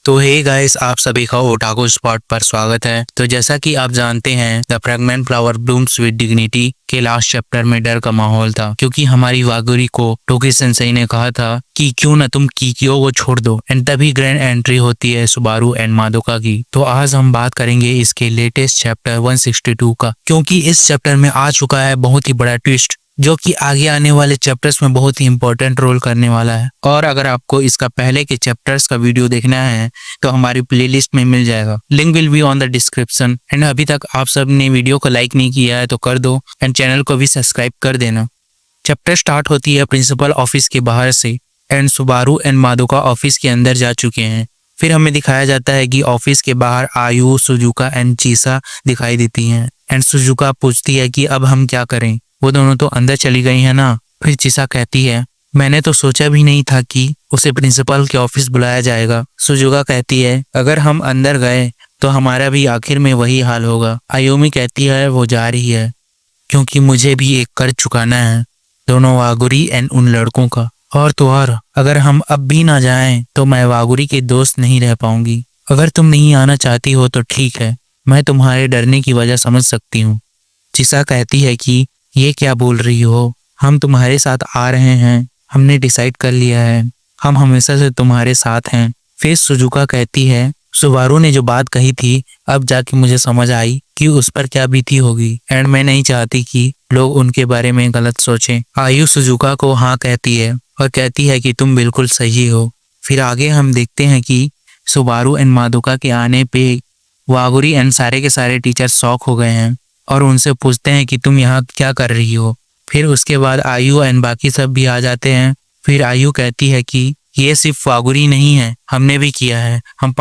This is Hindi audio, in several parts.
तो हे गाइस, आप सभी का ओटागो स्पॉट पर स्वागत है। तो जैसा कि आप जानते हैं, the fragrant flower blooms with dignity के लास्ट चैप्टर में डर का माहौल था, क्योंकि हमारी वागुरी को टोकी सेंसेई ने कहा था कि क्यों न तुम कीकियो को छोड़ दो। एंड तभी ग्रैंड एंट्री होती है सुबारू एंड मादोका की। तो आज हम बात करेंगे इसके लेटेस्ट चैप्टर 162 का, क्योंकि इस चैप्टर में आ चुका है बहुत ही बड़ा ट्विस्ट, जो कि आगे आने वाले चैप्टर्स में बहुत ही इंपॉर्टेंट रोल करने वाला है। और अगर आपको इसका पहले के चैप्टर्स का वीडियो देखना है तो हमारी प्लेलिस्ट में मिल जाएगा, link will be on the description. And अभी तक आप सब ने वीडियो को लाइक नहीं किया है तो कर दो, एंड चैनल को भी सब्सक्राइब कर देना। चैप्टर स्टार्ट होती है प्रिंसिपल ऑफिस के बाहर से, एंड सुबारू एंड मादोका ऑफिस के अंदर जा चुके हैं। फिर हमें दिखाया जाता है कि ऑफिस के बाहर आयु, सुजुका एंड चीसा दिखाई देती हैं। एंड सुजुका पूछती है कि अब हम क्या करें, वो दोनों तो अंदर चली गई है ना। फिर चीसा कहती है, मैंने तो सोचा भी नहीं था कि उसे प्रिंसिपल के ऑफिस बुलाया जाएगा। सुजुका कहती है, अगर हम अंदर गए तो हमारा भी आखिर में वही हाल होगा। आयुमी कहती है वो जा रही है क्योंकि मुझे भी एक कर्ज चुकाना है, दोनों वागुरी एंड उन लड़कों का। और तो और, अगर हम अब भी ना जाएं तो मैं वागुरी के दोस्त नहीं रह पाऊंगी। अगर तुम नहीं आना चाहती हो तो ठीक है, मैं तुम्हारे डरने की वजह समझ सकती हूँ। चिसा कहती है कि ये क्या बोल रही हो, हम तुम्हारे साथ आ रहे हैं, हमने डिसाइड कर लिया है, हम हमेशा से तुम्हारे साथ हैं। फिर सुजुका कहती है, सुबारू ने जो बात कही थी अब जाके मुझे समझ आई कि उस पर क्या बीती होगी, एंड मैं नहीं चाहती कि लोग उनके बारे में गलत सोचें। आयु सुजुका को हाँ कहती है और कहती है कि तुम बिल्कुल सही हो। फिर आगे हम देखते हैं कि सुबारू एंड मादोका के आने पे वागुरी एंड सारे के सारे टीचर शॉक हो गए हैं और उनसे पूछते हैं कि तुम यहाँ क्या कर रही हो। फिर उसके बाद आयु एंड बाकी सब भी आ जाते हैं। फिर आयु कहती है कि ये सिर्फ वागुरी नहीं है, हमने भी किया है, हम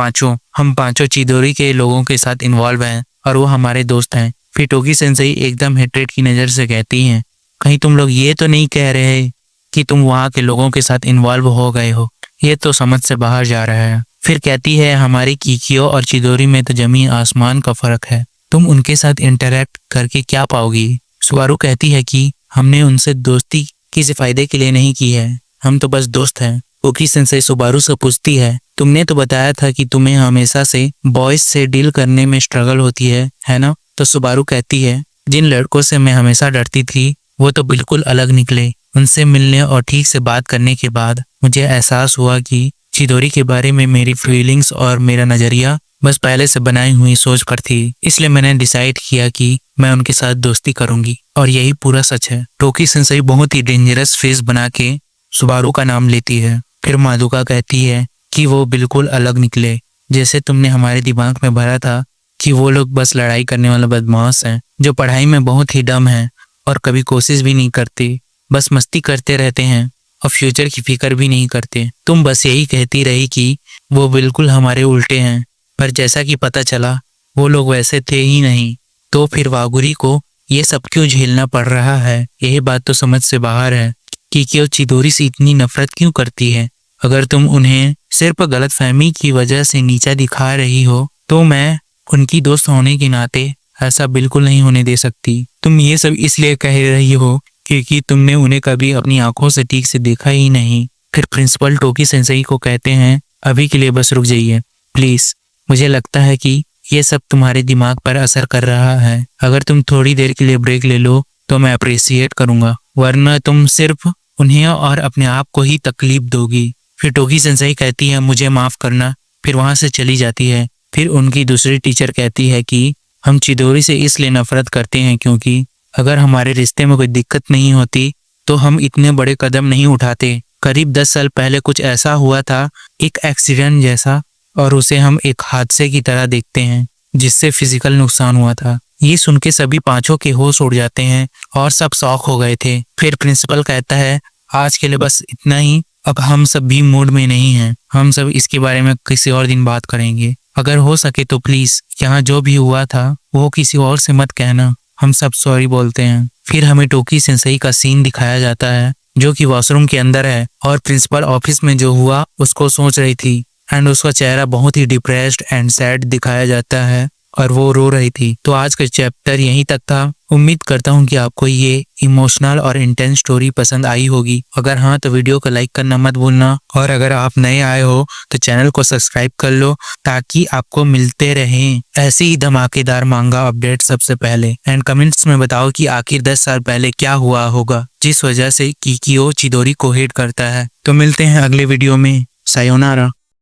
पांचों चिदोरी के लोगों के साथ इन्वॉल्व हैं और वो हमारे दोस्त हैं। फिर टोकी सेंसेई एकदम हेट्रेड की नज़र से कहती हैं, कहीं तुम लोग ये तो नहीं कह रहे कि तुम वहाँ के लोगों के साथ इन्वॉल्व हो गए हो, ये तो समझ से बाहर जा रहा है। फिर कहती है, हमारी कीकियो और चिदोरी में तो जमीन आसमान का फर्क है, तुम उनके साथ इंटरेक्ट करके क्या पाओगी। सुबारू कहती है कि हमने उनसे दोस्ती किसी फायदे के लिए नहीं की है, हम तो बस दोस्त हैं। टोकी सेंसेई सुबारू से पूछती है, तुमने तो बताया था कि तुम्हें हमेशा से बॉयज से डील करने में स्ट्रगल होती है ना। तो सुबारू कहती है, जिन लड़कों से मैं हमेशा डरती थी वो तो बिल्कुल अलग निकले। उनसे मिलने और ठीक से बात करने के बाद मुझे एहसास हुआ कि चिदोरी के बारे में मेरी फीलिंग्स और मेरा नजरिया बस पहले से बनाई हुई सोच पर थी। इसलिए मैंने डिसाइड किया कि मैं उनके साथ दोस्ती करूंगी, और यही पूरा सच है। टोकी सेंसेई बहुत ही डेंजरस फेस बना के सुबारू का नाम लेती है। फिर मादोका कहती है कि वो बिल्कुल अलग निकले, जैसे तुमने हमारे दिमाग में भरा था कि वो लोग बस लड़ाई करने वाला बदमाश हैं, जो पढ़ाई में बहुत ही डम है और कभी कोशिश भी नहीं करते, बस मस्ती करते रहते हैं और फ्यूचर की फिक्र भी नहीं करते। तुम बस यही कहती रही कि वो बिल्कुल हमारे उल्टे हैं, पर जैसा कि पता चला वो लोग वैसे थे ही नहीं। तो फिर वागुरी को ये सब क्यों झेलना पड़ रहा है, यही बात तो समझ से बाहर है कि क्यों चिदोरी से इतनी नफरत क्यों करती है। अगर तुम उन्हें सिर्फ गलतफहमी की वजह से नीचा दिखा रही हो तो मैं उनकी दोस्त होने के नाते ऐसा बिल्कुल नहीं होने दे सकती। तुम ये सब इसलिए कह रही हो क्योंकि तुमने उन्हें कभी अपनी आंखों से ठीक से देखा ही नहीं। फिर प्रिंसिपल टोकी सेंसेई को कहते हैं, अभी के लिए बस रुक जाइए प्लीज, मुझे लगता है कि ये सब तुम्हारे दिमाग पर असर कर रहा है। अगर तुम थोड़ी देर के लिए ब्रेक ले लो तो मैं अप्रिशिएट करूंगा, वरना तुम सिर्फ उन्हें और अपने आप को ही तकलीफ दोगी। फिर टोकी सेंसेई कहती है, मुझे माफ करना, फिर वहां से चली जाती है। फिर उनकी दूसरी टीचर कहती है कि हम चिदोरी से इसलिए नफरत करते हैं क्योंकि अगर हमारे रिश्ते में कोई दिक्कत नहीं होती तो हम इतने बड़े कदम नहीं उठाते। करीब 10 साल पहले कुछ ऐसा हुआ था, एक एक्सीडेंट जैसा, और उसे हम एक हादसे की तरह देखते हैं जिससे फिजिकल नुकसान हुआ था। ये सुन के सभी पांचों के होश उड़ जाते हैं और सब शॉक हो गए थे। फिर प्रिंसिपल कहता है, आज के लिए बस इतना ही, अब हम सब भी मूड में नहीं हैं, हम सब इसके बारे में किसी और दिन बात करेंगे। अगर हो सके तो प्लीज यहाँ जो भी हुआ था वो किसी और से मत कहना, हम सब सॉरी बोलते हैं। फिर हमें टोकी सेंसेई का सीन दिखाया जाता है जो कि वॉशरूम के अंदर है और प्रिंसिपल ऑफिस में जो हुआ उसको सोच रही थी, एंड उसका चेहरा बहुत ही डिप्रेस्ड एंड सैड दिखाया जाता है। और वो रो रही थी। तो आज का चैप्टर यहीं तक था। उम्मीद करता हूँ कि आपको ये इमोशनल और इंटेंस स्टोरी पसंद आई होगी। अगर हाँ तो वीडियो को लाइक करना मत भूलना, और अगर आप नए आए हो तो चैनल को सब्सक्राइब कर लो ताकि आपको मिलते रहें ऐसे ही धमाकेदार मांगा अपडेट सबसे पहले। एंड कमेंट्स में बताओ कि आखिर 10 साल पहले क्या हुआ होगा जिस वजह से किकियो चिदोरी को हेट करता है। तो मिलते हैं अगले वीडियो में। सायोनारा।